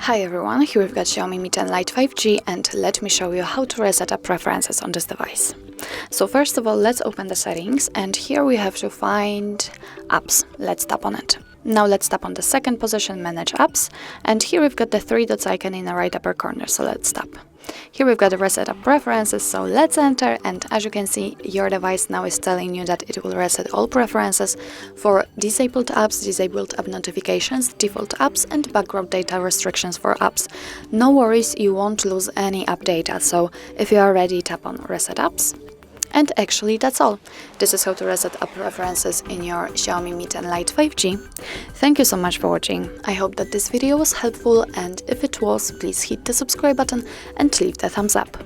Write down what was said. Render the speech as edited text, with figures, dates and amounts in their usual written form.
Hi everyone, here we've got Xiaomi Mi 10 Lite 5G, and let me show you how to reset up preferences on this device. So first of all, let's open the settings, and here we have to find apps. Let's tap on it. Now let's tap on the second position, manage apps, and here we've got the three dots icon in the right upper corner, so let's tap. Here we've got the reset up preferences, so let's enter, and as you can see, your device now is telling you that it will reset all preferences for disabled apps, disabled app notifications, default apps, and background data restrictions for apps. No worries, you won't lose any app data, so if you are ready, tap on reset apps. And actually, that's all. This is how to reset up preferences in your Xiaomi Mi 10 Lite 5G. Thank you so much for watching. I hope that this video was helpful, and if it was, please hit the subscribe button and leave the thumbs up.